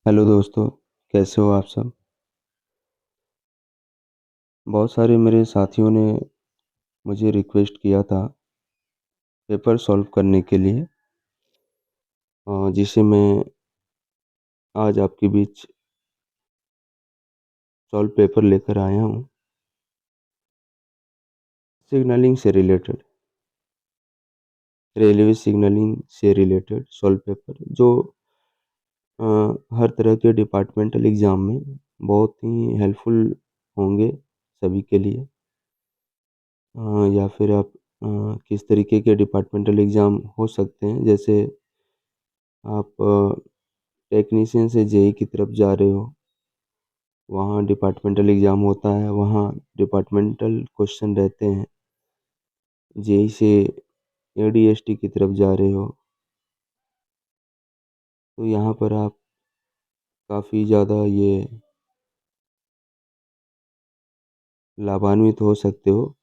Hello दोस्तों, कैसे हो आप सब। बहुत सारे मेरे साथियों ने मुझे रिक्वेस्ट किया था पेपर सॉल्व करने के लिए, जिसे मैं आज आपके बीच सॉल्व पेपर लेकर आया हूँ। सिग्नलिंग से रिलेटेड, रेलवे सिग्नलिंग से रिलेटेड सॉल्व पेपर जो अ, हर तरह के डिपार्टमेंटल एग्ज़ाम में बहुत ही हेल्पफुल होंगे सभी के लिए। या फिर आप किस तरीके के डिपार्टमेंटल एग्ज़ाम हो सकते हैं, जैसे आप टेक्नीशियन से जेई की तरफ जा रहे हो, वहाँ डिपार्टमेंटल एग्ज़ाम होता है, वहाँ डिपार्टमेंटल क्वेश्चन रहते हैं। जेई से एडीएसटी की तरफ जा रहे हो, तो यहाँ पर आप काफ़ी ज़्यादा ये लाभान्वित हो सकते हो।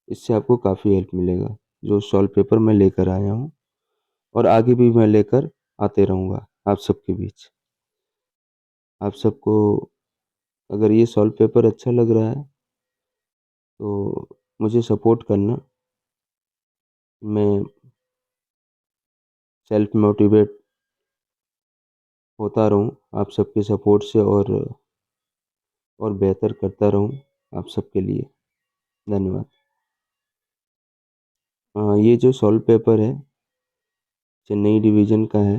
इससे आपको काफ़ी हेल्प मिलेगा, जो सॉल्व पेपर मैं लेकर आया हूँ और आगे भी मैं लेकर आते रहूँगा आप सबके बीच। आप सबको अगर ये सॉल्व पेपर अच्छा लग रहा है तो मुझे सपोर्ट करना। मैं सेल्फ मोटिवेट होता रहूँ आप सबके सपोर्ट से, और बेहतर करता रहूँ आप सबके लिए। धन्यवाद। ये जो सॉल्व पेपर है चेन्नई डिवीज़न का है।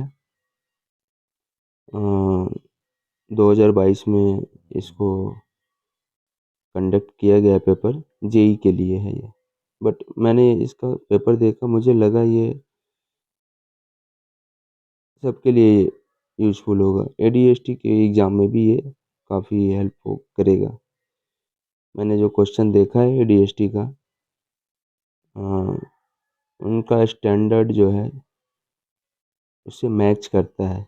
2022 में इसको कंडक्ट किया गया पेपर, जेई के लिए है ये। बट मैंने इसका पेपर देखा, मुझे लगा ये सबके लिए यूज़फुल होगा। एडीएसटी के एग्ज़ाम में भी ये काफ़ी हेल्प करेगा। मैंने जो क्वेश्चन देखा है एडीएसटी का, अ, उनका स्टैंडर्ड जो है उससे मैच करता है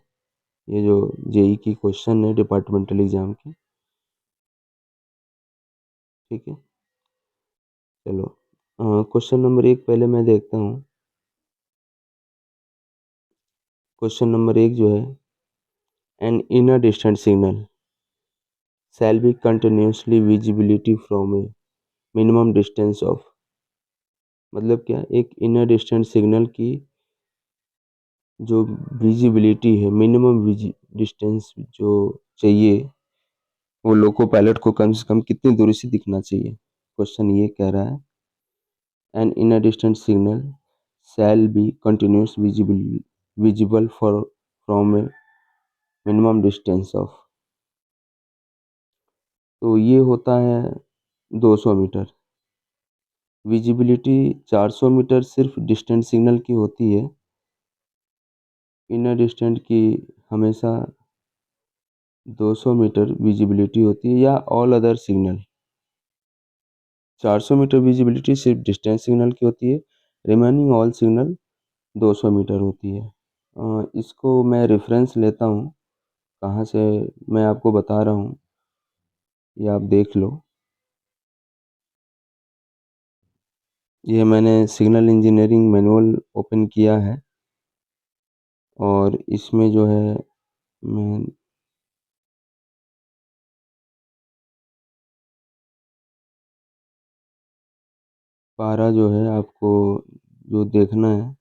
ये जो जेई की क्वेश्चन है डिपार्टमेंटल एग्ज़ाम की। ठीक है, चलो क्वेश्चन नंबर 1 पहले मैं देखता हूँ। क्वेश्चन नंबर 1 जो है, an inner distant signal shall be continuously visibility from a minimum distance of, मतलब क्या, एक इनर डिस्टेंट सिग्नल की जो विजिबिलिटी है, मिनिमम डिस्टेंस जो चाहिए, वो लोको पायलट को कम से कम कितनी दूरी से दिखना चाहिए। क्वेश्चन ये कह रहा है, an inner distant signal shall be continuous visible for from a minimum distance of, तो ये होता है 200 मीटर। विजिबिलिटी 400 मीटर सिर्फ डिस्टेंट सिग्नल की होती है। इनर डिस्टेंट की हमेशा 200 मीटर विजिबिलिटी होती है, या all other signal. 400 metre visibility सिर्फ डिस्टेंस सिग्नल की होती है, रिमेनिंग ऑल सिग्नल 200 मीटर होती है। इसको मैं रेफरेंस लेता हूँ, कहाँ से मैं आपको बता रहा हूँ, ये आप देख लो। ये मैंने सिग्नल इंजीनियरिंग मैनुअल ओपन किया है, और इसमें जो है मैं पारा जो है आपको जो देखना है,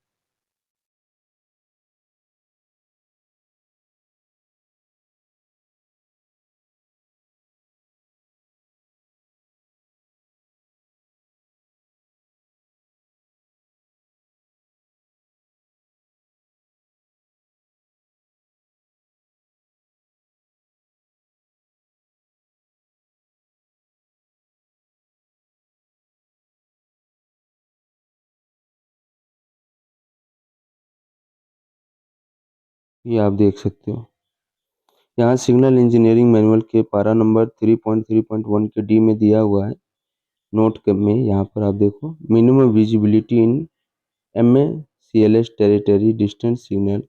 ये आप देख सकते हो। यहाँ सिग्नल इंजीनियरिंग मैनुअल के पारा नंबर 3.3.1 के डी में दिया हुआ है। नोट में यहाँ पर आप देखो, minimum visibility in M A C L S territory distant signal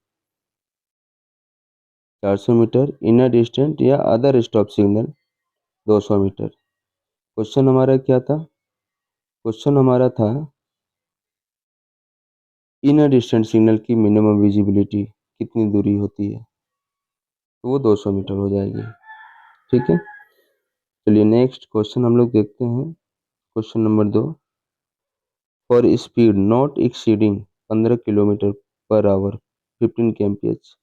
400 meter, inner distant या other stop signal 200 meter. Question हमारा क्या था? क्वेश्चन हमारा था इनर डिस्टेंट सिग्नल की मिनिमम विजिबिलिटी कितनी दूरी होती है। तो वो 200 मीटर हो जाएगी। ठीक है, चलिए नेक्स्ट क्वेश्चन हम लोग देखते हैं। Question number 2, for speed not exceeding 15 kilometre per hour 15 kmph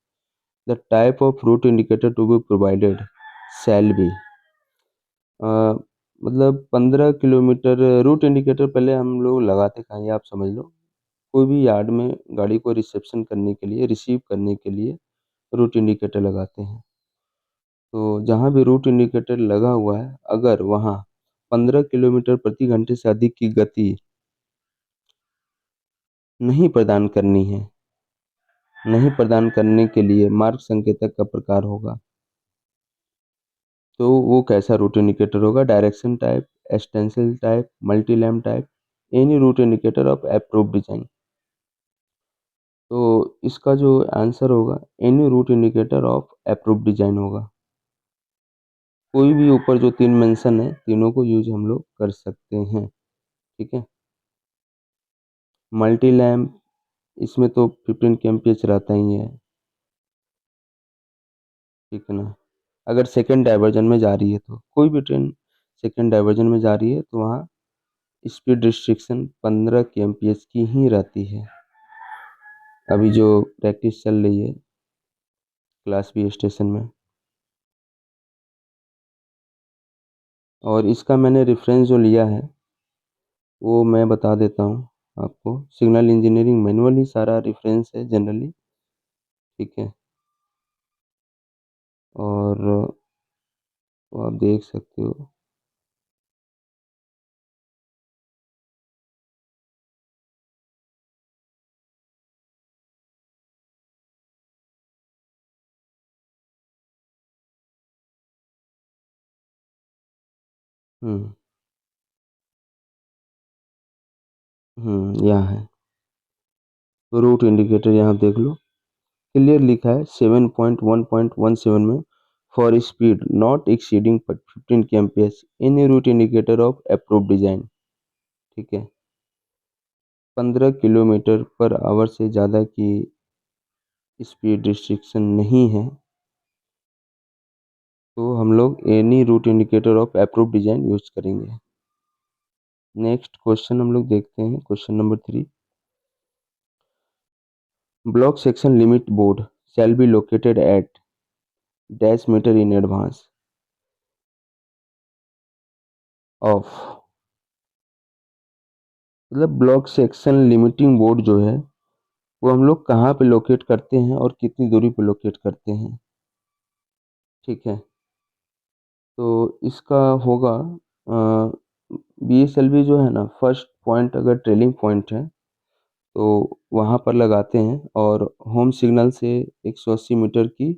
the type of route indicator to be provided shall be. मतलब 15 किलोमीटर रूट इंडिकेटर पहले हम लोग लगाते कहाँ, ये आप समझ लो। कोई भी यार्ड में गाड़ी को रिसेप्शन करने के लिए, रिसीव करने के लिए रूट इंडिकेटर लगाते हैं। तो जहाँ भी रूट इंडिकेटर लगा हुआ है, अगर वहाँ 15 किलोमीटर प्रति घंटे से अधिक की गति नहीं प्रदान करनी है, नहीं प्रदान करने के लिए मार्ग संकेतक का प्रकार होगा। तो वो कैसा रूट इंडिकेटर होगा? Direction type, extensile type, multi lamp type, any route indicator of approved design. तो इसका जो आंसर होगा any route indicator of approved design होगा। कोई भी ऊपर जो 3 मेंशन है, तीनों को यूज हम लोग कर सकते हैं। ठीक है, मल्टी लैम्प, इसमें तो 15 kmph रहता ही है। ठीक है ना, अगर सेकेंड डाइवर्जन में जा रही है तो कोई भी ट्रेन सेकेंड डाइवर्जन में जा रही है तो वहाँ स्पीड रिस्ट्रिक्शन 15 kmph की ही रहती है। अभी जो प्रैक्टिस चल रही है क्लास बी स्टेशन में, और इसका मैंने रेफरेंस जो लिया है वो मैं बता देता हूँ आपको। सिग्नल इंजीनियरिंग मैनुअल ही सारा रेफरेंस है जनरली। ठीक है, और वो आप देख सकते हो। यहाँ है रूट इंडिकेटर, यहाँ देख लो क्लियर लिखा है 7.1.17 में, for speed not exceeding 15 kmph any route indicator of approved design. ठीक है, 15 किलोमीटर पर आवर से ज़्यादा की स्पीड रिस्ट्रिक्शन नहीं है तो हम लोग any route indicator of approved design use करेंगे। नेक्स्ट क्वेश्चन हम लोग देखते हैं, question number 3, block section limit board shall be located at dash metre in advance of. मतलब ब्लॉक सेक्शन लिमिटिंग बोर्ड जो है वो हम लोग कहाँ पे लोकेट करते हैं और कितनी दूरी पे लोकेट करते हैं। ठीक है, तो इसका होगा BSLV जो है ना, फर्स्ट पॉइंट अगर ट्रेलिंग पॉइंट है तो वहाँ पर लगाते हैं, और होम सिग्नल से 180 मीटर की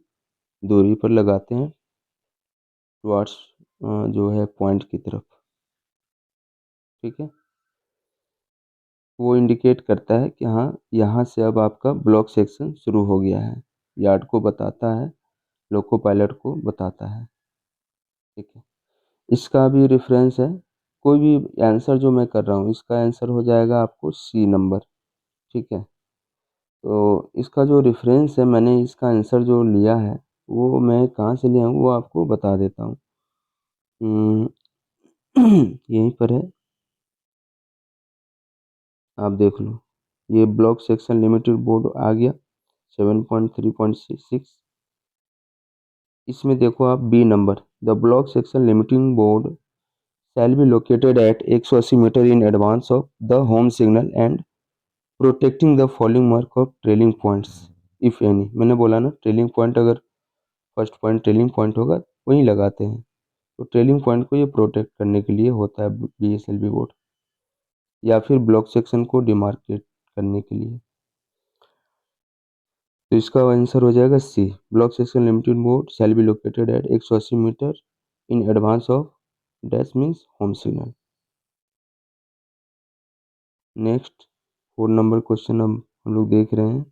दूरी पर लगाते हैं टुवार्ड्स जो है पॉइंट की तरफ। ठीक है, वो इंडिकेट करता है कि हाँ यहाँ से अब आपका ब्लॉक सेक्शन शुरू हो गया है, यार्ड को बताता है, लोको पायलट को बताता है। ठीक है, इसका भी रेफरेंस है। कोई भी आंसर जो मैं कर रहा हूँ इसका आंसर हो जाएगा आपको C नंबर। ठीक है, तो इसका जो रेफरेंस है, मैंने इसका आंसर जो लिया है वो मैं कहाँ से लिया हूँ वो आपको बता देता हूँ। यहीं पर है, आप देख लो। ये ब्लॉक सेक्शन लिमिटेड बोर्ड आ गया 7.3.6। इसमें देखो आप B number, the block section limiting board shall be located at 180 metre in advance of the home signal and protecting the following mark of trailing points if any. मैंने बोला ना, trailing point अगर first point trailing point होगा वहीं लगाते हैं, तो trailing point को ये प्रोटेक्ट करने के लिए होता है BSLV बोर्ड, या फिर ब्लॉक सेक्शन को डिमार्केट करने के लिए। तो इसका आंसर हो जाएगा C, block section limited board shall be located at 180 metre in advance of dash means home signal. Next 4 number question हम लोग देख रहे हैं,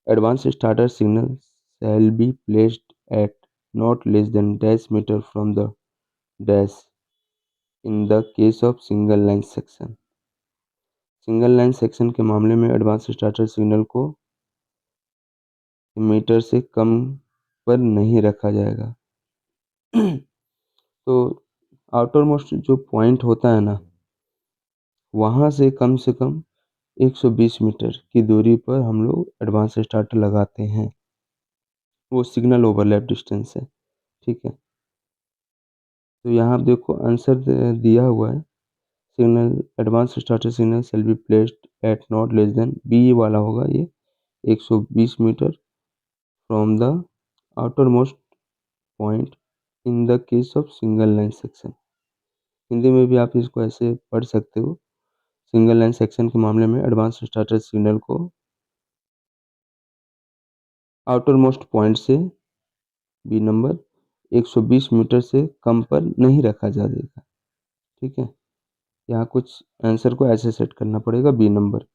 advance starter signal shall be placed at not less than dash metre from the dash in the case of single line section. Single line section के मामले में advance starter signal को metre से कम पर नहीं रखा जाएगा। तो आउटर मोस्ट जो पॉइंट होता है ना, वहाँ से कम 120 मीटर की दूरी पर हम लोग एडवांस स्टार्टर लगाते हैं। वो सिग्नल ओवरलैप डिस्टेंस है, ठीक है। तो यहाँ आप देखो आंसर दिया हुआ है, signal advance starter signal shall be placed at not less than, B वाला होगा ये 120 metre from the outermost point in the case of single line section. Hindi में भी आप इसको ऐसे पढ़ सकते हो, सिंगल लाइन सेक्शन के मामले में एडवांस स्टार्टर सिग्नल को आउटर मोस्ट पॉइंट से बी नंबर 120 मीटर से कम पर नहीं रखा जाएगा, ठीक है। यहाँ कुछ आंसर को ऐसे सेट करना पड़ेगा, बी नंबर।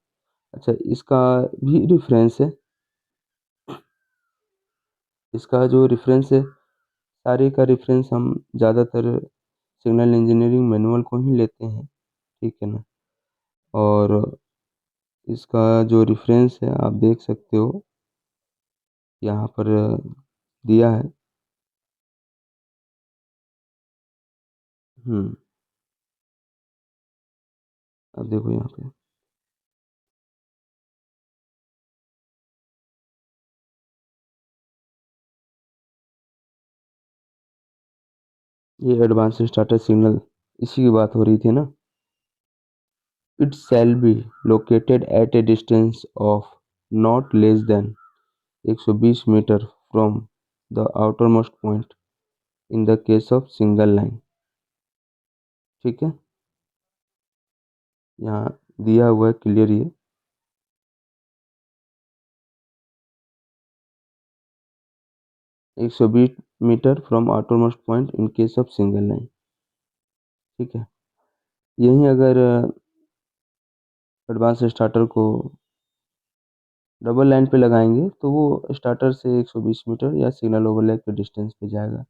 अच्छा, इसका भी रेफरेंस है, इसका जो रेफरेंस है, सारे का रेफरेंस हम ज़्यादातर सिग्नल इंजीनियरिंग मैनुअल को ही लेते हैं, ठीक है ना। और इसका जो रेफरेंस है आप देख सकते हो यहाँ पर दिया है। अब देखो यहाँ पे ये एडवांस स्टार्टर सिग्नल, इसी की बात हो रही थी ना। It shall be located at a distance of not less than 120 metre from the outermost point in the case of single line, ठीक है। यहाँ दिया हुआ है क्लियर ये, 120 metre from outermost point in case of single line, ठीक है। यहीं अगर एडवांस स्टार्टर को डबल लाइन पे लगाएंगे तो वो स्टार्टर से 120 मीटर या सिग्नल ओवरलैप के डिस्टेंस पे जाएगा,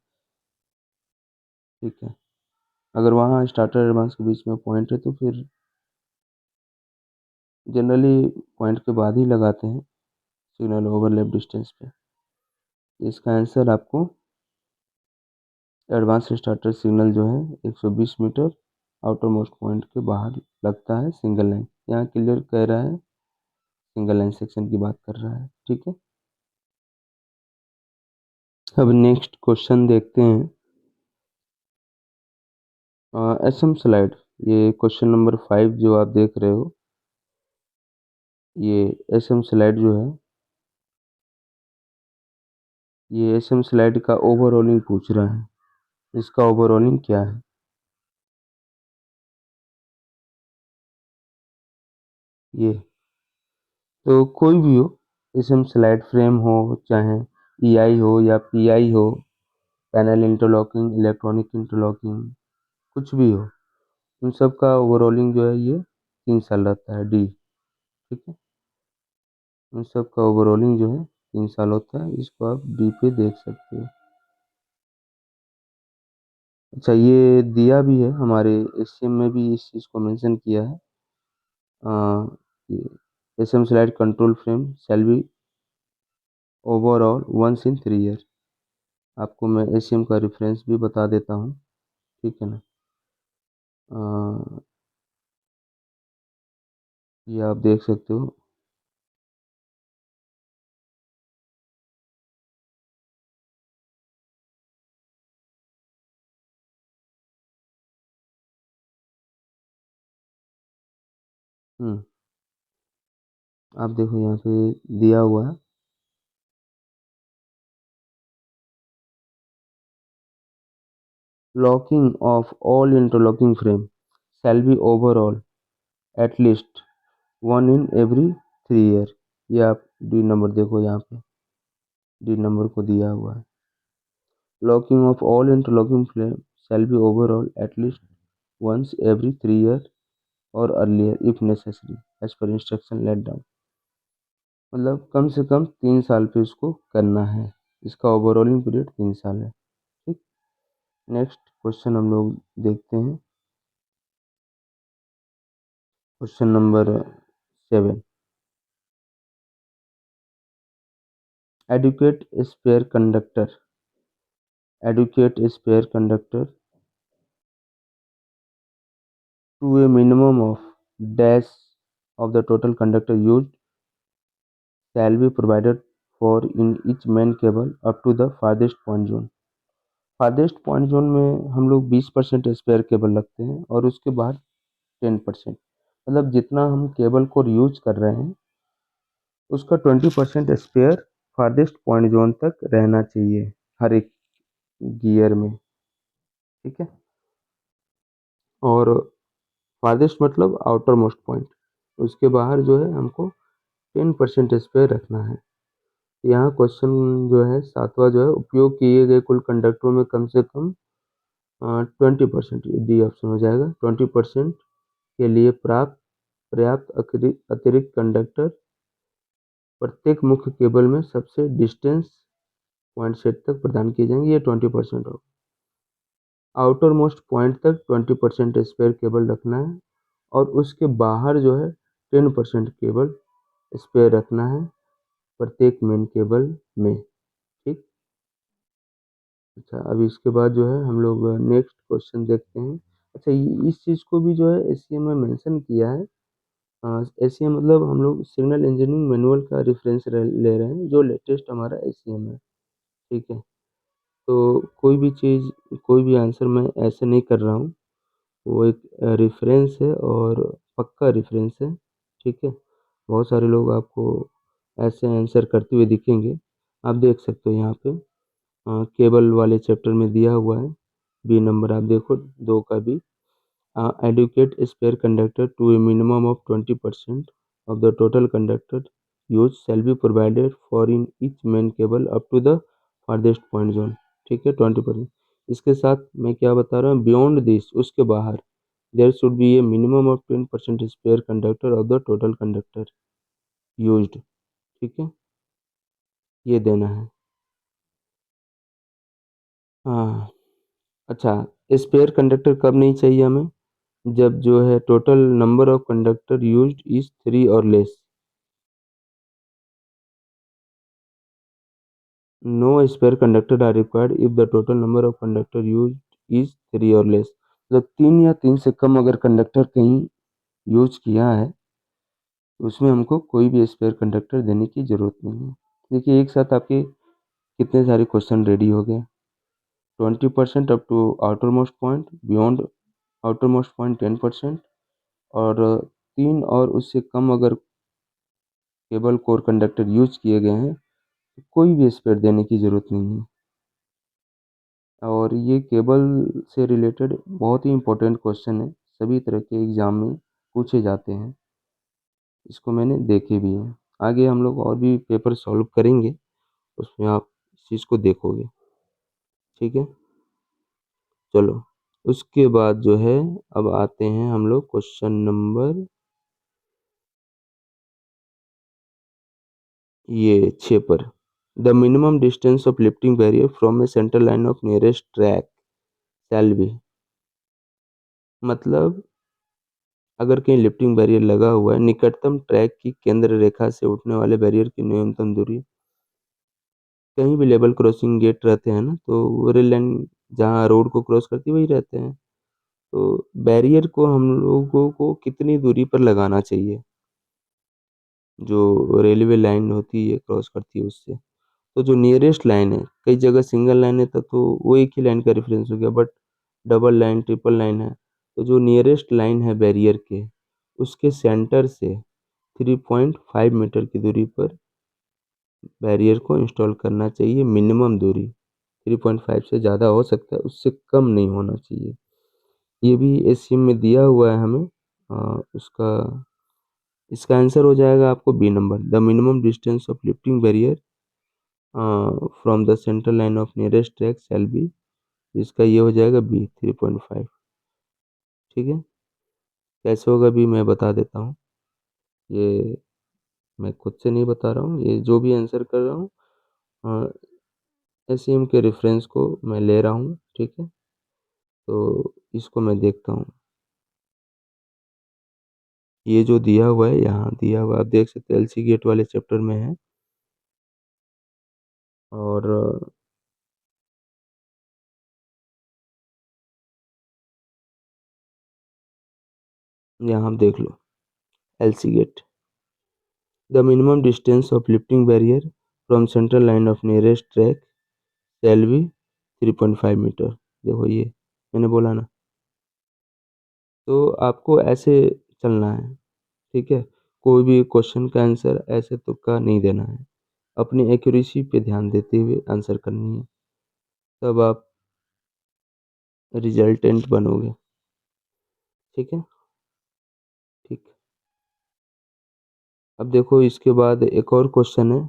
ठीक है। अगर वहाँ स्टार्टर एडवांस के बीच में पॉइंट है तो फिर जनरली पॉइंट के बाद ही लगाते हैं सिग्नल ओवरलैप डिस्टेंस पे। इसका आंसर आपको एडवांस स्टार्टर सिग्नल जो है 120 मीटर आउटर मोस्ट पॉइंट के बाहर लगता है सिंगल लाइन। यहाँ क्लियर कह रहा है, सिंगल लाइन सेक्शन की बात कर रहा है, ठीक है। अब नेक्स्ट क्वेश्चन देखते हैं। एसएम स्लाइड, ये क्वेश्चन नंबर 5 जो आप देख रहे हो, ये एसएम स्लाइड जो है, ये एसएम स्लाइड का ओवरऑलिंग पूछ रहा है। इसका ओवरऑलिंग क्या है? ये तो कोई भी हो, एसएम स्लाइड फ्रेम हो, चाहे ईआई हो या पीआई हो, पैनल इंटरलॉकिंग, इलेक्ट्रॉनिक इंटरलॉकिंग, कुछ भी हो, उन सब का ओवरऑलिंग जो है ये 3 साल रहता है, डी, ठीक है। उन सब का ओवरऑलिंग जो है 3 साल होता है, इसको आप डी पे देख सकते हो। अच्छा, ये दिया भी है हमारे एसएम में भी इस चीज़ को मेंशन किया है। SM slide control frame shall be overall once in 3 year. आपको मैं एसएम का रेफरेंस भी बता देता हूँ, ठीक है ना। अ, ये आप देख सकते हो। हम्म आप देखो यहाँ पे दिया हुआ है, locking of all interlocking frame shall be overall at least one in every 3 year। ये आप डी नंबर देखो, यहाँ पे डी नंबर को दिया हुआ है, locking of all interlocking frame shall be overall at least once every 3 year or earlier if necessary as per instruction laid down। मतलब कम से कम 3 साल पे इसको करना है, इसका ओवरऑलिंग पीरियड 3 साल है, ठीक। नेक्स्ट क्वेश्चन हम लोग देखते हैं, question number 7। adequate spare conductor adequate spare conductor to a minimum of dash of the total conductor used shall be provided for in each main cable up to the farthest point zone. farthest point zone में हम लोग 20% spare cable रखते हैं और उसके बाद 10%, मतलब जितना हम केबल को यूज कर रहे हैं उसका 20% स्पेयर फारदेस्ट पॉइंट जोन तक रहना चाहिए हर एक गियर में। ठीक है, और फारदेस्ट मतलब आउटर मोस्ट पॉइंट, उसके बाहर जो है हमको 10% स्पेयर रखना है। यहाँ क्वेश्चन जो है सातवां जो है, उपयोग किए गए कुल कंडक्टरों में कम से कम 20%, ये डी ऑप्शन हो जाएगा, 20% के लिए पर्याप्त अतिरिक्त कंडक्टर प्रत्येक मुख्य केबल में सबसे डिस्टेंस पॉइंट सेट तक प्रदान किए जाएंगे, ये 20% होगा। आउटर मोस्ट पॉइंट तक 20% स्पेयर केबल रखना है और उसके बाहर जो है 10% केबल स्पेयर रखना है प्रत्येक मेन केबल में। ठीक, अच्छा, अभी इसके बाद जो है हम लोग नेक्स्ट क्वेश्चन देखते हैं। अच्छा, इस चीज़ को भी जो है एससीएम में मेंशन किया है। एससीएम मतलब हम लोग सिग्नल इंजीनियरिंग मैनुअल का रेफरेंस ले रहे हैं, जो लेटेस्ट हमारा एससीएम है। ठीक है, तो कोई भी चीज़, कोई भी आंसर मैं ऐसे नहीं कर रहा हूँ, वो एक रेफरेंस है और पक्का रेफरेंस है। ठीक है, बहुत सारे लोग आपको ऐसे आंसर करते हुए दिखेंगे, आप देख सकते हो यहाँ पे केबल वाले चैप्टर में दिया हुआ है। बी नंबर आप देखो, 2 का B, adequate spare conductor to a minimum of 20% of the total conductor used shall be provided for in each main cable up to the farthest point zone। ठीक है, 20%। इसके साथ मैं क्या बता रहा हूँ, बियॉन्ड दिस, उसके बाहर there should be a minimum of 10% spare conductor of the total conductor used। ठीक है, ये देना है। हाँ, अच्छा, स्पेयर कंडक्टर कब नहीं चाहिए हमें, जब जो है total number of conductor used is 3 और लेस। No spare conductor are required if the total number of conductor used is 3 और लेस। मतलब 3 या 3 से कम अगर कंडक्टर कहीं यूज किया है तो उसमें हमको कोई भी स्पेयर कंडक्टर देने की ज़रूरत नहीं है। देखिए, एक साथ आपके कितने सारे क्वेश्चन रेडी हो गए। 20% up to outermost point, beyond outermost point 10%, और 3 और उससे कम अगर केबल कोर कंडक्टर यूज किए गए हैं तो कोई भी स्पेयर देने की ज़रूरत नहीं है। और ये केबल से रिलेटेड बहुत ही इम्पोर्टेंट क्वेश्चन है, सभी तरह के एग्ज़ाम में पूछे जाते हैं, इसको मैंने देखे भी हैं। आगे हम लोग और भी पेपर सॉल्व करेंगे, उसमें आप इस चीज़ को देखोगे। ठीक है, चलो, उसके बाद जो है अब आते हैं हम लोग क्वेश्चन नंबर ये 6 पर। The minimum distance of lifting barrier from A centre line of nearest track shall be. मतलब अगर कहीं लिफ्टिंग बैरियर लगा हुआ है, निकटतम ट्रैक की केंद्र रेखा से उठने वाले बैरियर की न्यूनतम दूरी, कहीं भी लेवल क्रॉसिंग गेट रहते हैं ना, तो वो रेल लाइन जहाँ रोड को क्रॉस करती है वही रहते हैं, तो बैरियर को हम लोगों को कितनी दूरी पर लगाना चाहिए, जो रेलवे लाइन होती है क्रॉस करती है उससे। तो जो नियरेस्ट लाइन है, कई जगह सिंगल लाइन है तब तो वो एक ही लाइन का रेफरेंस हो गया, but double line, triple line है, तो जो नियरेस्ट लाइन है बैरियर के, उसके सेंटर से 3.5 मीटर की दूरी पर बैरियर को इंस्टॉल करना चाहिए। मिनिमम दूरी 3.5 से ज़्यादा हो सकता है, उससे कम नहीं होना चाहिए। ये भी एससीएम में दिया हुआ है हमें। उसका इसका आंसर हो जाएगा आपको B number, the minimum distance of lifting barrier from the central line of nearest track shall be, इसका ये हो जाएगा बी 3.5। ठीक है, कैसे होगा भी मैं बता देता हूँ, ये मैं खुद से नहीं बता रहा हूँ, ये जो भी आंसर कर रहा हूँ एससीएम के रेफरेंस को मैं ले रहा हूँ। ठीक है, तो इसको मैं देखता हूँ, ये जो दिया हुआ है, यहाँ दिया हुआ आप देख सकते हैं, एलसी गेट वाले चैप्टर में है। और यहाँ आप देख लो, LC gate, the minimum distance of lifting barrier from central line of nearest track shall be 3.5 meter. देखो ये मैंने बोला ना, तो आपको ऐसे चलना है, ठीक है। कोई भी क्वेश्चन का आंसर ऐसे तुक्का नहीं देना है, अपनी एक्यूरेसी पे ध्यान देते हुए आंसर करनी है, तब आप रिजल्टेंट बनोगे, ठीक है। ठीक। अब देखो इसके बाद एक और क्वेश्चन है।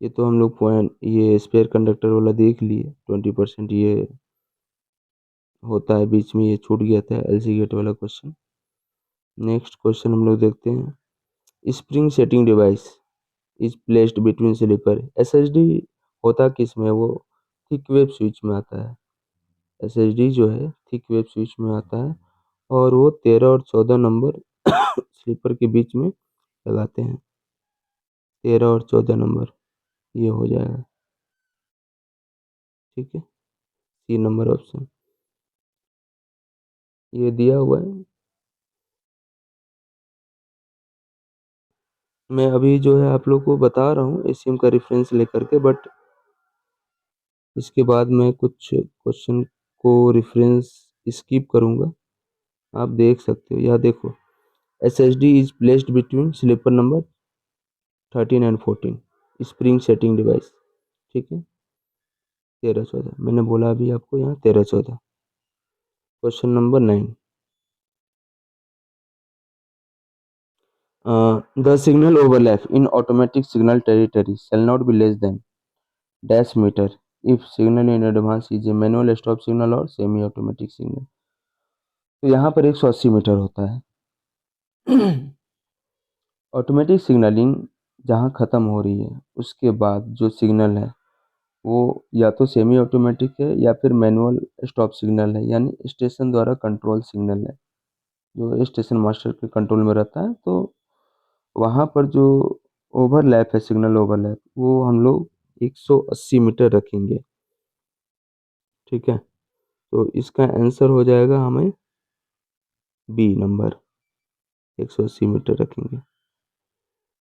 ये तो हम लोग पॉइंट ये स्पेयर कंडक्टर वाला देख लिए, 20% ये होता है, बीच में ये छूट गया था एलसी गेट वाला क्वेश्चन। नेक्स्ट क्वेश्चन हम लोग देखते हैं, spring setting device is placed between sleeper. SSD होता किस में, वो थिक वेब स्विच में आता है। एसएसडी जो है थिक वेब स्विच में आता है, और वो 13 और 14 नंबर स्लीपर के बीच में लगाते हैं। 13 और 14 नंबर ये हो जाएगा, ठीक है। सी नंबर ऑप्शन ये दिया हुआ है। मैं अभी जो है आप लोग को बता रहा हूँ एसीएम का रेफरेंस लेकर के, बट इसके बाद मैं कुछ क्वेश्चन को रेफरेंस स्किप करूँगा, आप देख सकते हो। यहाँ देखो, S H D is placed between sleeper number 13 and 14, spring setting device, ठीक है। 13 14 मैंने बोला अभी आपको, यहाँ 13 14। Question number 9, the signal overlap in automatic signal territory shall not be less than dash meter if signal in advance is a manual stop signal or semi automatic signal। तो यहाँ पर 180 मीटर होता है। ऑटोमेटिक सिग्नलिंग जहाँ ख़त्म हो रही है उसके बाद जो सिग्नल है वो या तो सेमी ऑटोमेटिक है या फिर मैनुअल स्टॉप सिग्नल है, यानी स्टेशन द्वारा कंट्रोल सिग्नल है, जो स्टेशन मास्टर के कंट्रोल में रहता है। तो वहाँ पर जो ओवरलैप है, सिग्नल ओवरलैप, वो हम लोग 180 मीटर रखेंगे, ठीक है। तो इसका आंसर हो जाएगा हमें बी नंबर, 180 मीटर रखेंगे।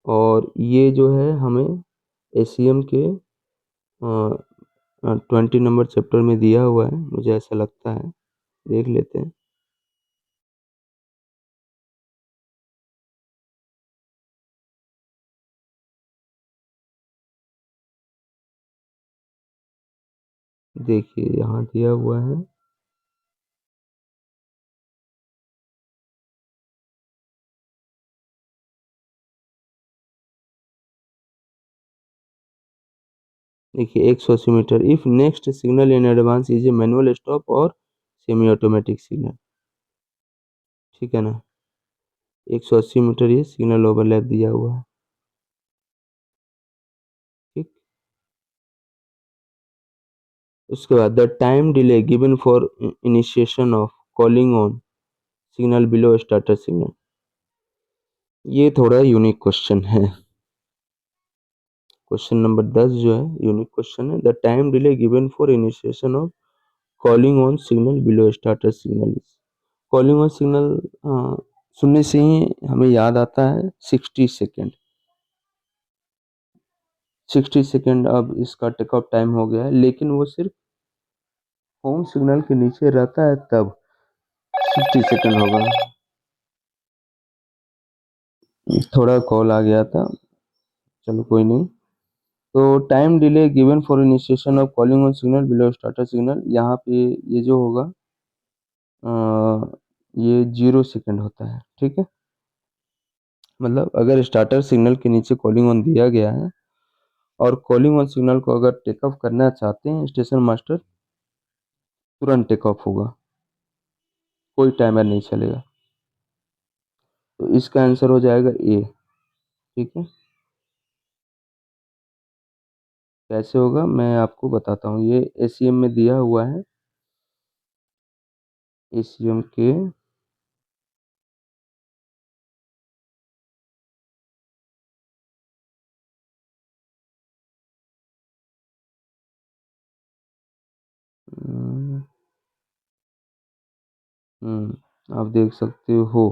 और ये जो है हमें एसीएम के 20 नंबर चैप्टर में दिया हुआ है, मुझे ऐसा लगता है, देख लेते हैं। देखिए यहाँ दिया हुआ है, देखिए 180 metre if next signal in advance is a manual stop और सेमी ऑटोमेटिक सिग्नल, ठीक है ना। 180 मीटर ये सिग्नल ओवरलैप दिया हुआ है, ठीक। उसके बाद the time delay given for initiation of calling on signal below starter signal. ये थोड़ा यूनिक क्वेश्चन है। क्वेश्चन नंबर 10 जो है यूनिक क्वेश्चन है, the time delay given for initiation of calling on signal below starter signal is. Calling on signal सुनने से ही हमें याद आता है 60 सेकेंड। 60 सेकेंड अब इसका टेक ऑफ टाइम हो गया है, लेकिन वो सिर्फ होम सिग्नल के नीचे रहता है तब 60 सेकेंड होगा। थोड़ा कॉल आ गया था, चलो कोई नहीं। तो time delay given for initiation of calling on signal below starter signal, यहाँ पे ये जो होगा ये 0 सेकेंड होता है, ठीक है। मतलब अगर स्टार्टर सिग्नल के नीचे कॉलिंग ऑन दिया गया है और कॉलिंग ऑन सिग्नल को अगर टेक ऑफ करना चाहते हैं स्टेशन मास्टर, तुरंत टेक ऑफ होगा, कोई टाइमर नहीं चलेगा। तो इसका आंसर हो जाएगा ए, ठीक है। कैसे होगा मैं आपको बताता हूँ, ये एसीएम में दिया हुआ है, एसीएम के आप देख सकते हो,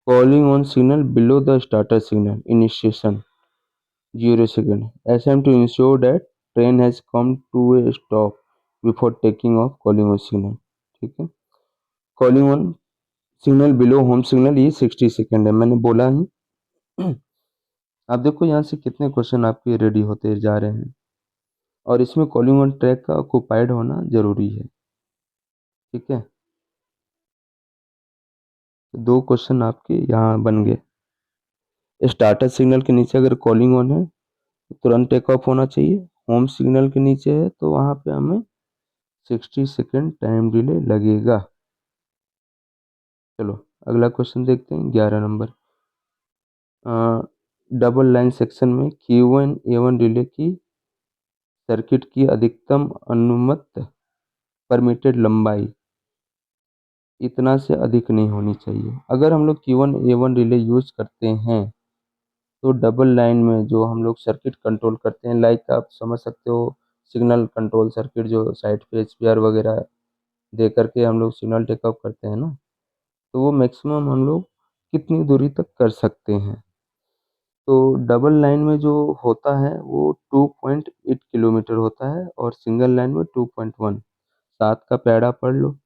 calling on signal below the starter signal initiation 0 second, SM to ensure that train has come to a stop before taking off calling on signal। ठीक है, calling on signal below home signal ये 60 second है, मैंने बोला ही। आप देखो यहाँ से कितने क्वेश्चन आपके रेडी होते जा रहे हैं, और इसमें कॉलिंग ऑन ट्रैक का ऑक्युपाइड होना जरूरी है। ठीक है, तो 2 क्वेश्चन आपके यहाँ बन गए। स्टार्टर सिग्नल के नीचे अगर कॉलिंग ऑन है तो तुरंत टेक ऑफ होना चाहिए, होम सिग्नल के नीचे है तो वहाँ पे हमें 60 सेकेंड टाइम डिले लगेगा। चलो अगला क्वेश्चन देखते हैं, 11 नंबर। डबल लाइन सेक्शन में Q1 A1 रिले की सर्किट की अधिकतम अनुमत परमिटेड लंबाई इतना से अधिक नहीं होनी चाहिए। अगर हम लोग Q1 A1 रिले यूज करते हैं तो डबल लाइन में जो हम लोग सर्किट कंट्रोल करते हैं, लाइक आप समझ सकते हो सिग्नल कंट्रोल सर्किट, जो साइड पे HPR वगैरह दे करके हम लोग सिग्नल टेकअप करते हैं ना, तो वो मैक्सिमम हम लोग कितनी दूरी तक कर सकते हैं। तो डबल लाइन में जो होता है वो 2.8 किलोमीटर होता है, और सिंगल लाइन में 2.1। 7 का पैड़ा पढ़ लो,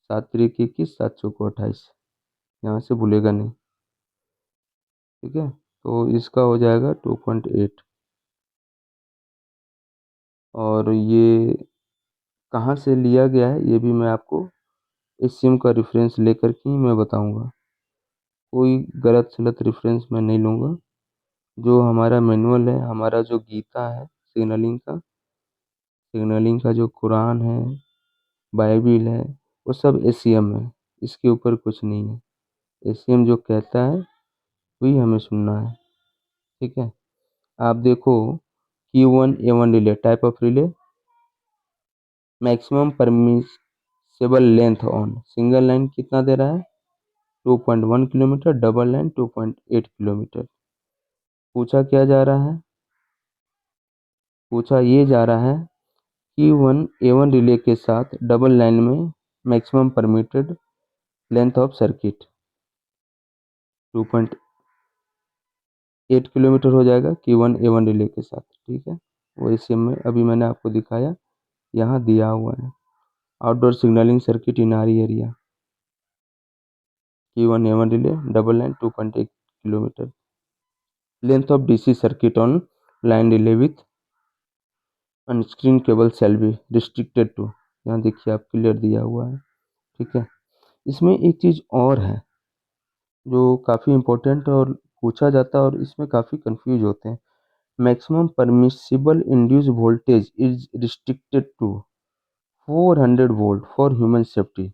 7 3 21, 7 4 28, यहाँ से भूलेगा नहीं। ठीक है, तो इसका हो जाएगा 2.8। और ये कहाँ से लिया गया है ये भी मैं आपको इस सिम का रेफरेंस लेकर के ही मैं बताऊंगा, कोई गलत सलत रेफरेंस मैं नहीं लूँगा। जो हमारा मैनुअल है, हमारा जो गीता है सिग्नलिंग का जो कुरान है, बाइबिल है, वो सब एसीएम है, इसके ऊपर कुछ नहीं है। एसीएम जो कहता है वही हमें सुनना है। ठीक है, आप देखो Q1 A1 relay, type of relay, maximum permissible length on single line कितना दे रहा है, 2.1 किलोमीटर, डबल लाइन 2.8 किलोमीटर। पूछा क्या जा रहा है, पूछा ये जा रहा है Q1 A1 रिले के साथ डबल लाइन में maximum permitted length of circuit 2.8 kilometre हो जाएगा Q1 A1 रिले के साथ। ठीक है, वो इसी में अभी मैंने आपको दिखाया, यहाँ दिया हुआ है। Outdoor signalling circuit in R area, Q1 A1 relay, double line 2.8 kilometre. Length of DC circuit on line relay with unscreened cable shall be restricted to, यहाँ देखिए आप क्लियर दिया हुआ है। ठीक है, इसमें एक चीज़ और है जो काफ़ी इम्पोर्टेंट और पूछा जाता है, और इसमें काफ़ी कंफ्यूज होते हैं। Maximum permissible induce voltage is restricted to 400 volt for human safety.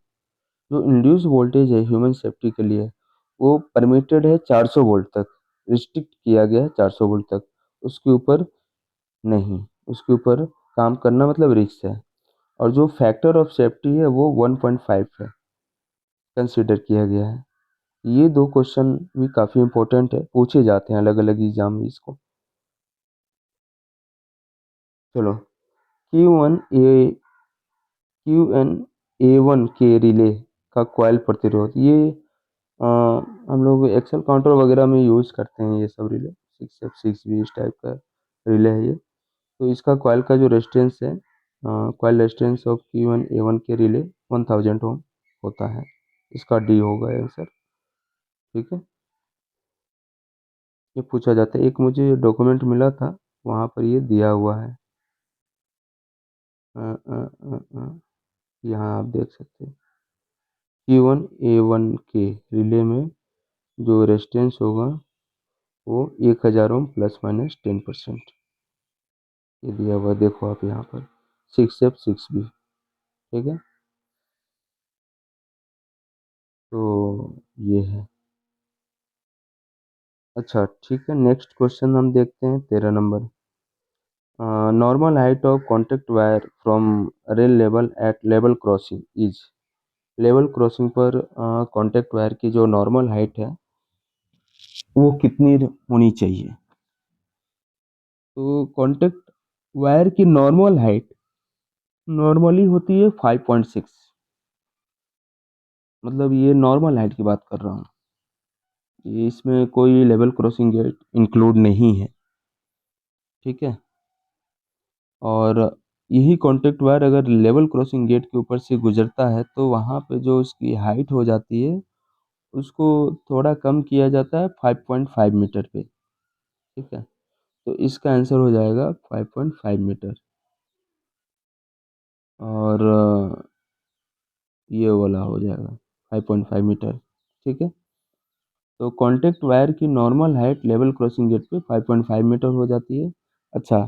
जो इंड्यूस वोल्टेज है ह्यूमन सेफ्टी के लिए, वो परमिटेड है 400 वोल्ट तक, रिस्ट्रिक्ट किया गया है 400 वोल्ट तक, उसके ऊपर नहीं। उसके ऊपर काम करना मतलब रिस्क है। और जो फैक्टर ऑफ सेफ्टी है वो 1.5 है, कंसिडर किया गया है। ये 2 क्वेश्चन भी काफ़ी इंपॉर्टेंट है, पूछे जाते हैं अलग अलग एग्जाम में इसको। चलो, क्यू एन ए वन के रिले का कॉइल प्रतिरोध, ये अ, हम लोग एक्सेल काउंटर वगैरह में यूज़ करते हैं ये सब रिले, 6F6B इस टाइप का रिले है ये। तो इसका कॉइल का जो रेजिस्टेंस है, coil resistance of Q1 A1 के रिले 1000 ओम होता है। इसका डी होगा आंसर। ठीक है, ये पूछा जाता है, एक मुझे डॉक्यूमेंट मिला था वहाँ पर ये दिया हुआ है। अ, अ, यहाँ आप देख सकते हैं Q1 A1 के रिले में जो रेजिस्टेंस होगा वो 1000 ओम ±10%, ये दिया हुआ है, देखो आप यहाँ पर 6F6B। ठीक है, तो ये है। अच्छा ठीक है, नेक्स्ट क्वेश्चन हम देखते हैं, 13 number. Normal height of contact wire from rail level at level crossing is, level crossing पर कॉन्टेक्ट वायर की जो नॉर्मल हाइट है वो कितनी होनी चाहिए। तो कॉन्टेक्ट वायर की नॉर्मल हाइट नॉर्मली होती है 5.6, मतलब ये नॉर्मल हाइट की बात कर रहा हूँ, ये इसमें कोई लेवल क्रॉसिंग गेट इंक्लूड नहीं है, ठीक है। और यही कॉन्टैक्ट वायर अगर लेवल क्रॉसिंग गेट के ऊपर से गुजरता है तो वहाँ पे जो उसकी हाइट हो जाती है उसको थोड़ा कम किया जाता है 5.5 मीटर पे, ठीक है। तो इसका आंसर हो जाएगा 5.5 मीटर। और ये वाला हो जाएगा 5.5 मीटर, ठीक है। तो कॉन्टैक्ट वायर की normal height level crossing gate पे 5.5 मीटर हो जाती है। अच्छा,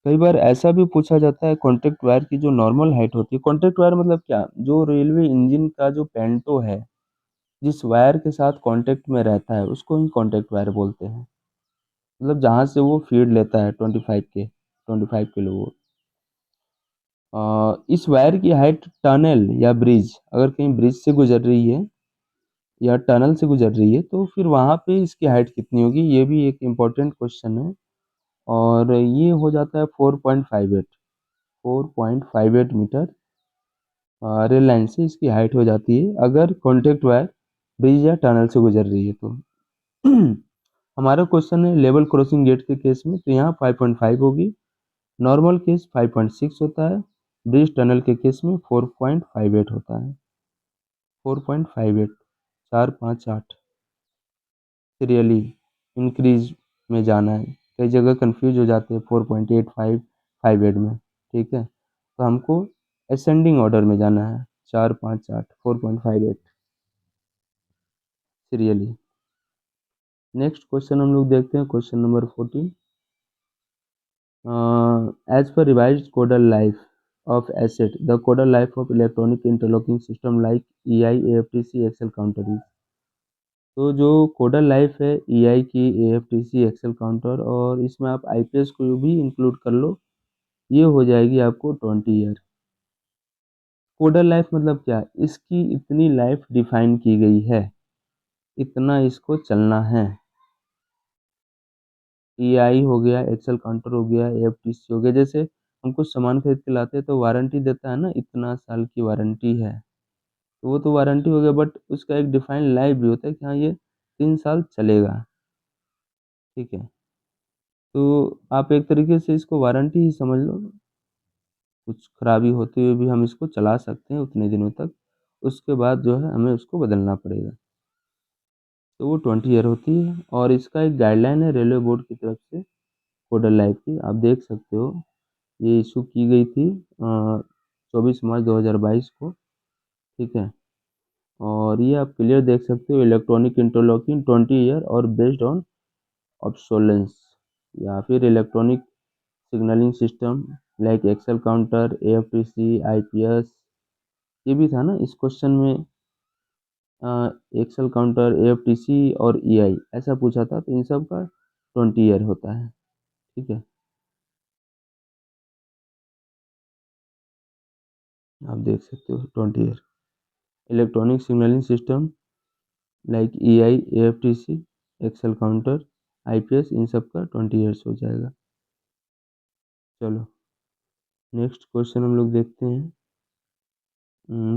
कई बार ऐसा भी पूछा जाता है कॉन्टैक्ट वायर की जो नॉर्मल हाइट होती है, कॉन्टैक्ट वायर मतलब क्या, जो रेलवे इंजन का जो पेंटो है जिस वायर के साथ कांटेक्ट में रहता है उसको ही कांटेक्ट वायर बोलते हैं। मतलब जहाँ से वो फीड लेता है 25 किलो। इस वायर की हाइट टनल या ब्रिज, अगर कहीं ब्रिज से गुजर रही है या टनल से गुजर रही है तो फिर वहाँ पे इसकी हाइट कितनी होगी, ये भी एक इम्पोर्टेंट क्वेश्चन है। और ये हो जाता है 4.58, 4.58 मीटर रेल लाइन से इसकी हाइट हो जाती है अगर कॉन्टेक्ट वायर ब्रिज या टनल से गुजर रही है तो। हमारा क्वेश्चन है लेवल क्रॉसिंग गेट के केस में, तो यहाँ 5.5 होगी, नॉर्मल केस 5.6 होता है, ब्रिज टनल के केस में 4.58 होता है। 4.58, 458 सीरियली इंक्रीज में जाना है, कई जगह कंफ्यूज हो जाते हैं 4.85 58 में, ठीक है। तो हमको असेंडिंग ऑर्डर में जाना है, 458 4.58 सीरियली। नेक्स्ट क्वेश्चन हम लोग देखते हैं, question number 14। As per revised caudal life of asset, the caudal life of electronic interlocking system like EI, AFTC, axle counter is। तो जो कोडल लाइफ है EI की, AFTC, एक्सेल काउंटर, और इसमें आप IPS को भी इंक्लूड कर लो, ये हो जाएगी आपको 20 ईयर। कोडल लाइफ मतलब क्या, इसकी इतनी लाइफ डिफाइन की गई है, इतना इसको चलना है। EI हो गया, एक्सेल काउंटर हो गया, AFTC हो गया, जैसे हम कुछ सामान खरीद के लाते हैं तो वारंटी देता है ना, इतना साल की वारंटी है, तो वो तो वारंटी हो गया, बट उसका एक डिफाइंड लाइफ भी होता है कि हाँ ये 3 साल चलेगा, ठीक है। तो आप एक तरीके से इसको वारंटी ही समझ लो, कुछ खराबी होते हुए भी हम इसको चला सकते हैं उतने दिनों तक, उसके बाद जो है हमें उसको बदलना पड़ेगा। तो वो 20 ईयर होती है, और इसका एक गाइडलाइन है रेलवे बोर्ड की तरफ से कोडल लाइफ की, आप देख सकते हो, ये इशू की गई थी 24 मार्च 2022 को, ठीक है। और ये आप क्लियर देख सकते हो, इलेक्ट्रॉनिक इंटरलॉकिंग 20 ईयर और बेस्ड ऑन ऑब्सोलेंस, या फिर electronic signalling system like axle counter, AFTC, IPS, ये भी था ना इस क्वेश्चन में, एक्सेल काउंटर, AFTC और EI ऐसा पूछा था, तो इन सब का 20 ईयर होता है, ठीक है। आप देख सकते हो 20 year. Electronic signalling system like EI, AFTC, axle counter, IPS, इन सब का 20 ईयर्स हो जाएगा। चलो नेक्स्ट क्वेश्चन हम लोग देखते हैं,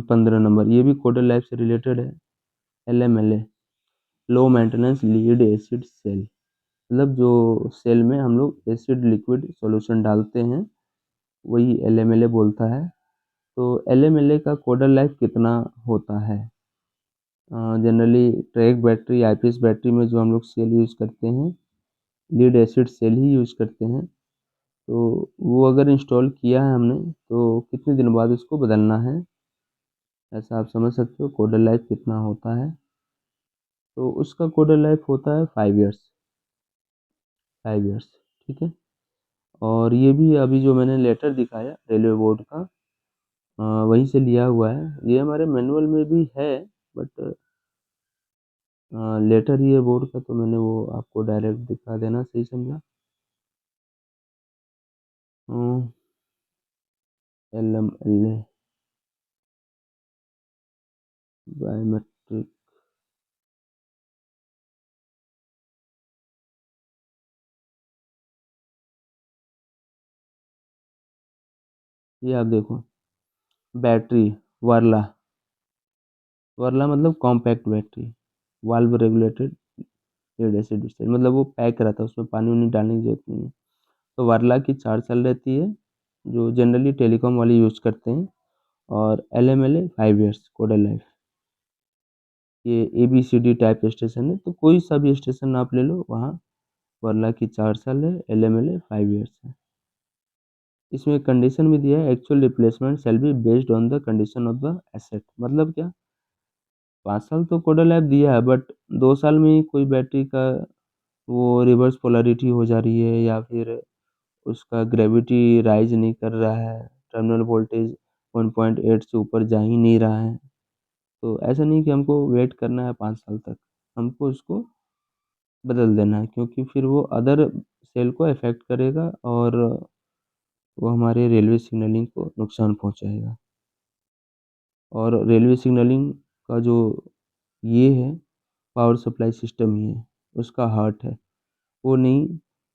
15 नंबर, ये भी कोडल लाइफ से रिलेटेड है। LMLA, low maintenance lead acid cell, मतलब जो सेल में हम लोग एसिड लिक्विड सॉल्यूशन डालते हैं वही LMLA बोलता है। तो LMLA का कोडल लाइफ कितना होता है, generally track battery, IPS battery में जो हम लोग सेल यूज़ करते हैं, लीड एसिड सेल ही यूज़ करते हैं, तो वो अगर इंस्टॉल किया है हमने तो कितने दिन बाद उसको बदलना है, ऐसा आप समझ सकते हो कोडल लाइफ कितना होता है। तो उसका कोडल लाइफ होता है 5 ईयर्स, 5 ईयर्स, ठीक है। और ये भी अभी जो मैंने लेटर दिखाया रेलवे बोर्ड का, वहीं से लिया हुआ है, ये हमारे मैनुअल में भी है, बट लेटर ही है बोर्ड का, तो मैंने वो आपको डायरेक्ट दिखा देना सही समझा। LMLA बायोमेट्रिक, ये आप देखो, बैटरी, वर्ला, वर्ला मतलब compact battery, valve regulated lead acid discharge, मतलब वो पैक रहता है, उसमें पानी उनी डालने की जरूरत नहीं है। तो वर्ला की 4 साल रहती है, जो जनरली टेलीकॉम वाले यूज करते हैं, और LMLA 5 years कोडल लाइफ। ये ABCD टाइप स्टेशन है, तो कोई सा भी स्टेशन आप ले लो, वहाँ वर्ला की 4 साल है, LMLA 5 years है। इसमें कंडीशन भी दिया है, actual replacement shall be based on the condition of the asset. मतलब क्या, 5 साल तो कोडल लाइफ दिया है, बट 2 साल में ही कोई बैटरी का वो रिवर्स पोलैरिटी हो जा रही है, या फिर उसका ग्रेविटी राइज नहीं कर रहा है, टर्मिनल वोल्टेज 1.8 से ऊपर जा ही नहीं रहा है, तो ऐसा नहीं कि हमको वेट करना है 5 साल तक, हमको उसको बदल देना है, क्योंकि फिर वो अदर सेल को अफेक्ट करेगा और वो हमारे रेलवे सिग्नलिंग को नुकसान पहुंचाएगा। और रेलवे सिग्नलिंग का जो ये है, पावर सप्लाई सिस्टम ही है, उसका हार्ट है, वो नहीं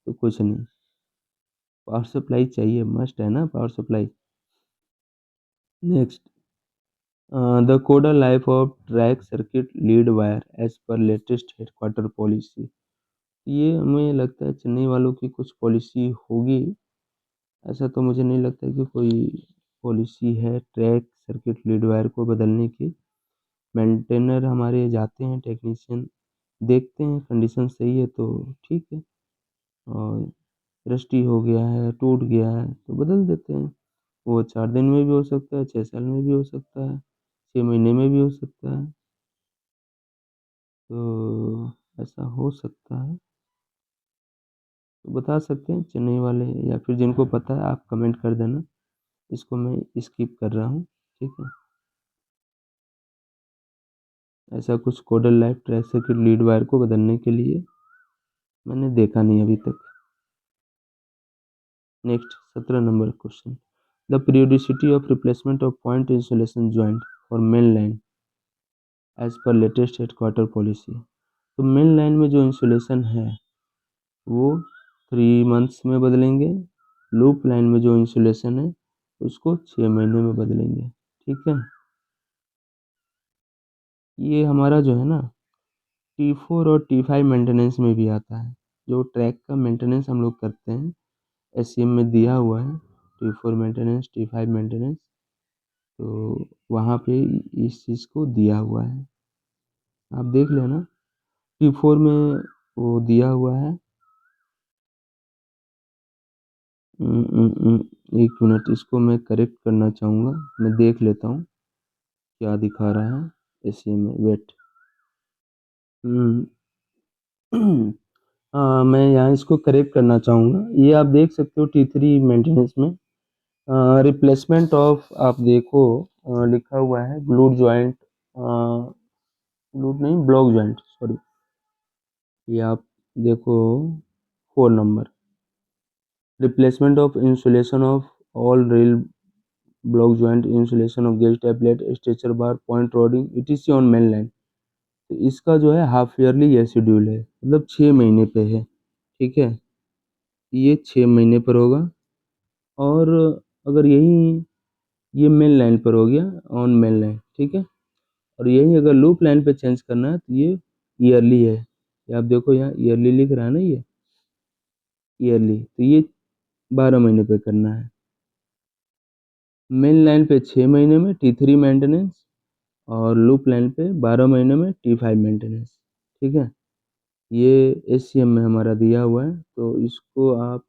तो कुछ नहीं। पावर सप्लाई चाहिए, मस्ट है ना power supply. Next, the codal life of track circuit lead wire as per latest headquarter policy. ये हमें लगता है चेन्नई वालों की कुछ पॉलिसी होगी, ऐसा तो मुझे नहीं लगता कि कोई पॉलिसी है ट्रैक सर्किट लीड वायर को बदलने की। मेंटेनर हमारे जाते हैं, टेक्नीशियन देखते हैं, कंडीशन सही है तो ठीक है, और रस्टी हो गया है, टूट गया है तो बदल देते हैं। वो 4 दिन में भी हो सकता है, 6 साल में भी हो सकता है, 6 महीने में भी हो सकता है, तो ऐसा हो सकता है। तो बता सकते हैं चेन्नई वाले, या फिर जिनको पता है आप कमेंट कर देना, इसको मैं स्किप कर रहा हूँ, ठीक है। ऐसा कुछ codal life track circuit lead wire को बदलने के लिए मैंने देखा नहीं अभी तक। Next 17 number question, the periodicity of replacement of point insulation joint for main line as per latest headquarter policy. तो मेन लाइन में जो इंसुलेशन है वो 3 मंथ्स में बदलेंगे, लूप लाइन में जो इंसुलेशन है उसको 6 महीने में बदलेंगे, ठीक है। ये हमारा जो है ना T4 और T5 मेंटेनेंस में भी आता है, जो ट्रैक का मेंटेनेंस हम लोग करते हैं, SCM में दिया हुआ है T4 मेंटेनेंस, T5 मेंटेनेंस, तो वहाँ पे इस चीज़ को दिया हुआ है, आप देख लेना। T4 में वो दिया हुआ है। एक मिनट, इसको मैं करेक्ट करना चाहूँगा, मैं देख लेता हूँ क्या दिखा रहा है SCM में, वेट। हाँ, मैं यहाँ इसको करेक्ट करना चाहूँगा, ये आप देख सकते हो T3 मेंटेनेंस में रिप्लेसमेंट ऑफ, आप देखो लिखा हुआ है ग्लूट जॉइंट, ग्लूट नहीं ब्लॉक जॉइंट, सॉरी, ये आप देखो 4 number, replacement of insulation of all rail block joint, insulation of gauge tablet, stretcher bar, point rodding ETC on main line. तो इसका जो है हाफ ईयरली ये शेड्यूल है, मतलब 6 महीने पे है, ठीक है, ये 6 महीने पर होगा। और अगर यही ये मेन लाइन पर हो गया, ऑन मेन लाइन, ठीक है, और यही अगर लूप लाइन पे चेंज करना है तो ये ईयरली है, ये आप देखो यहाँ ईयरली लिख रहा है ना, ये ईयरली, तो ये 12 महीने पे करना है। मेन लाइन पे 6 महीने में T3 मेंटेनेंस, और लूप लाइन पे 12 महीने में T5 मेंटेनेंस, ठीक है। ये SCM में हमारा दिया हुआ है, तो इसको आप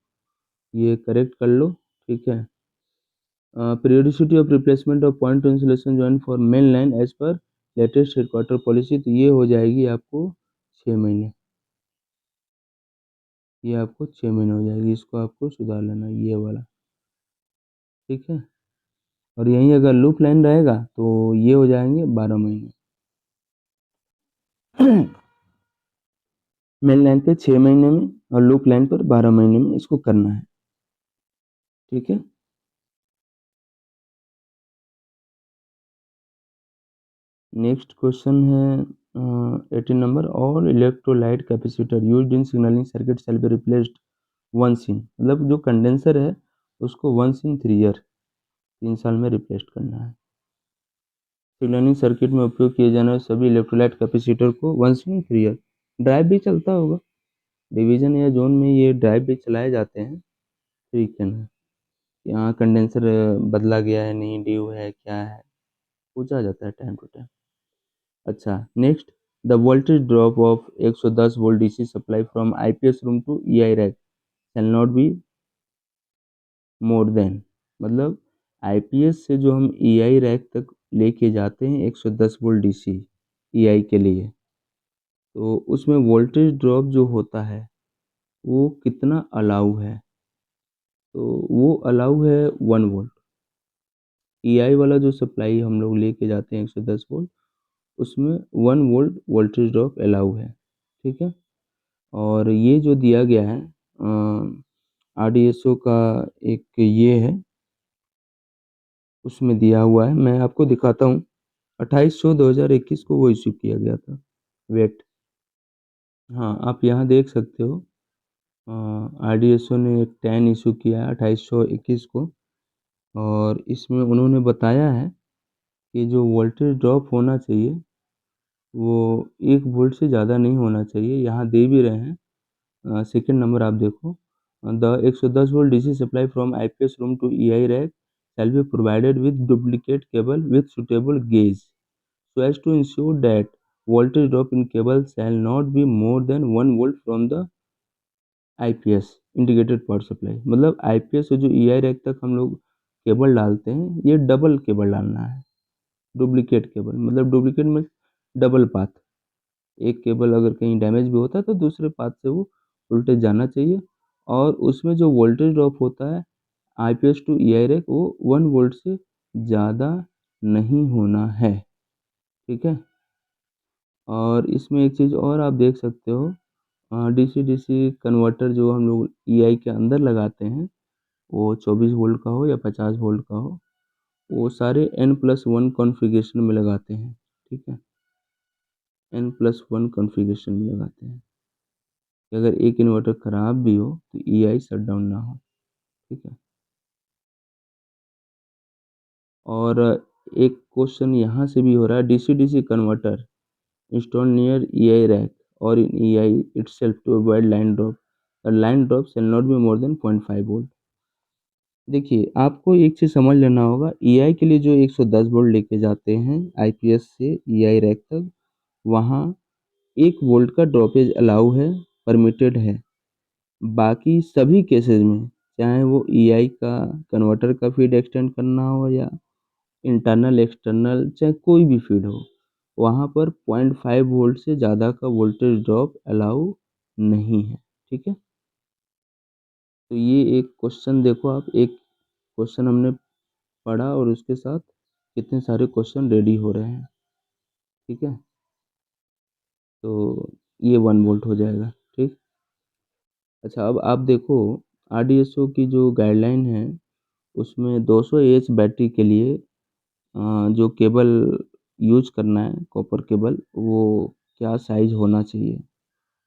ये करेक्ट कर लो, ठीक है। Periodicity of replacement of point insulation joint for main line as per latest headquarter policy, तो ये हो जाएगी आपको 6 महीने, ये आपको 6 महीने हो जाएगी, इसको आपको सुधार लेना ये वाला, ठीक है। और यहीं अगर लूप लाइन रहेगा तो ये हो जाएंगे 12 महीने। मेन लाइन पे 6 महीने में और लूप लाइन पर 12 महीने में इसको करना है, ठीक है। नेक्स्ट क्वेश्चन है 18 number, all electrolyte capacitor used in signalling circuit shall be replaced once in, मतलब जो कंडेंसर है उसको वंस इन 3 ईयर, 3 साल में रिप्लेस करना है। सिग्नलिंग सर्किट में उपयोग किए जाने वाले सभी इलेक्ट्रोलाइट कैपेसिटर को वंस इन फ्रीयर ड्राइव भी चलता होगा, डिवीजन या जोन में ये ड्राइव भी चलाए जाते हैं। ठीक है ना, यहाँ कंडेंसर बदला गया है नहीं, ड्यू है क्या है, पूछा जाता है टाइम टू टाइम। अच्छा next, the voltage drop of 110 volt DC supply from IPS room to EI rack shall not be more than, मतलब आईपीएस से जो हम ईआई रैक तक लेके जाते हैं 110 वोल्ट डीसी ईआई के लिए, तो उसमें वोल्टेज ड्रॉप जो होता है वो कितना अलाउ है, तो वो अलाउ है 1 वोल्ट। ईआई वाला जो सप्लाई हम लोग लेके जाते हैं 110 वोल्ट, उसमें 1 वोल्ट वोल्टेज ड्रॉप अलाउ है। ठीक है, और ये जो दिया गया है आरडीएसओ का एक ये है, उसमें दिया हुआ है, मैं आपको दिखाता हूँ। 28/6/2021 को वो इशू किया गया था। वेट, हाँ आप यहाँ देख सकते हो, आरडीएसओ ने एक 10 इशू किया है 28/6/21 को, और इसमें उन्होंने बताया है कि जो वोल्टेज ड्रॉप होना चाहिए वो 1 वोल्ट से ज़्यादा नहीं होना चाहिए। यहाँ दे भी रहे हैं, सेकंड नंबर आप देखो, the 110 volt DC supply from IPS room to EI rack shall be provided with duplicate cable with suitable gauge so as to ensure that voltage drop in cable shall not be more than 1 volt from the IPS integrated power supply. मतलब IPS से जो EI rack तक हम लोग cable डालते हैं, ये double cable डालना है। डुप्लीकेट केबल मतलब डुप्लीकेट में डबल पाथ, एक केबल अगर कहीं डैमेज भी होता है तो दूसरे पाथ से वो वोल्टेज जाना चाहिए, और उसमें जो वोल्टेज ड्रॉप होता है आईपीएस टू ईआई रैक वो 1 वोल्ट से ज़्यादा नहीं होना है। ठीक है, और इसमें एक चीज़ और आप देख सकते हो, डीसी डीसी कन्वर्टर जो हम लोग ईआई के अंदर लगाते हैं, वो 24 वोल्ट का हो या 50 वोल्ट का हो, वो सारे N+1 कॉन्फ़िगरेशन में लगाते हैं। ठीक है, N+1 कॉन्फ़िगरेशन में लगाते हैं कि अगर एक इन्वर्टर ख़राब भी हो तो ईआई शट डाउन ना हो। ठीक है, और एक क्वेश्चन यहाँ से भी हो रहा है, DC DC converter installed near EI rack or in EI itself to avoid line drop. The line drop shall not be more than 0.5 volt. देखिए आपको एक चीज़ समझ लेना होगा, ईआई के लिए जो 110 वोल्ट लेके जाते हैं आईपीएस से ईआई रैक तक, वहाँ 1 वोल्ट का ड्रॉपेज अलाउ है, परमिटेड है। बाकी सभी केसेस में, चाहे वो ईआई का कन्वर्टर का फीड एक्सटेंड करना हो या इंटरनल एक्सटर्नल चाहे कोई भी फीड हो, वहाँ पर 0.5 वोल्ट से ज़्यादा का वोल्टेज ड्रॉप अलाउ नहीं है। ठीक है, तो ये एक क्वेश्चन देखो आप, एक क्वेश्चन हमने पढ़ा और उसके साथ कितने सारे क्वेश्चन रेडी हो रहे हैं। ठीक है, तो ये 1 वोल्ट हो जाएगा। ठीक, अच्छा अब आप देखो आरडीएसओ की जो गाइडलाइन है उसमें 200 एएच बैटरी के लिए जो केबल यूज करना है कॉपर केबल, वो क्या साइज होना चाहिए,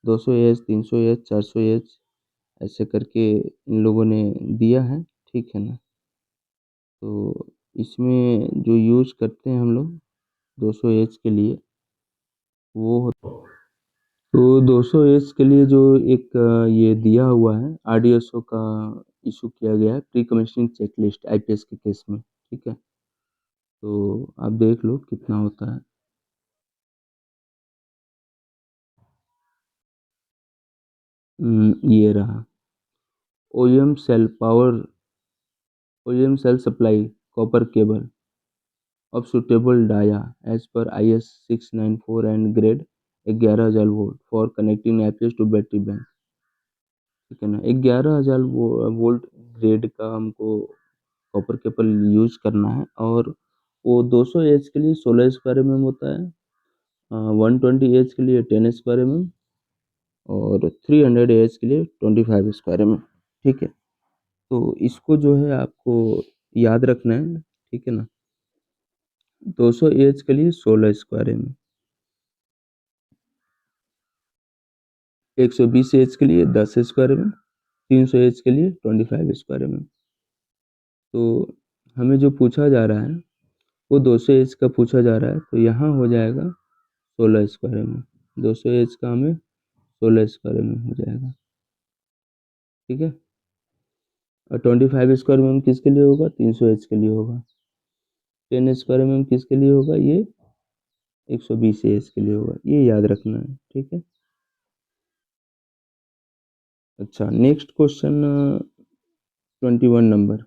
200 एएच, 300 एएच, 400 एएच, ऐसे करके इन लोगों ने दिया है। ठीक है ना, तो इसमें जो यूज करते हैं हम लोग 200 एएच के लिए, वो तो 200 एएच के लिए जो एक ये दिया हुआ है आरडीएसओ का, इशू किया गया है प्री कमीशनिंग चेकलिस्ट आईपीएस के केस में। ठीक है, तो आप देख लो कितना होता है। ये रहा, OEM cell power, OEM cell supply copper cable of suitable dia as per IS 694 and grade 11,000 volt for connecting IPS to battery bank। ठीक है ना, 11,000 वोल्ट ग्रेड का हमको कॉपर केबल यूज करना है, और वो 200 एच के लिए 16 स्क्वायर एम होता है, 120 एच के लिए 10 स्क्वायर एम, और 300 एच के लिए 25 स्क्वायर एम। ठीक है, तो इसको जो है आपको याद रखना है। ठीक है ना, 200 एच के लिए 16 स्क्वायर एम, 120 एच के लिए 10 स्क्वायर एम, 300 एच के लिए 25 स्क्वायर एम। तो हमें जो पूछा जा रहा है वो 200 एच का पूछा जा रहा है, तो यहाँ हो जाएगा 16 स्क्वायर एम। 200 एच का हमें 16 स्क्वायर एम हो जाएगा, ठीक है। और 25 स्क्वायर एम किसके लिए होगा? 300 एच के लिए होगा। 10 स्क्वायर एम किसके लिए होगा? ये 120 एच के लिए होगा, ये याद रखना है, ठीक है। अच्छा, नेक्स्ट क्वेश्चन 21 नंबर।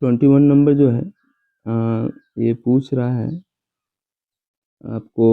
21 नंबर जो है ये पूछ रहा है आपको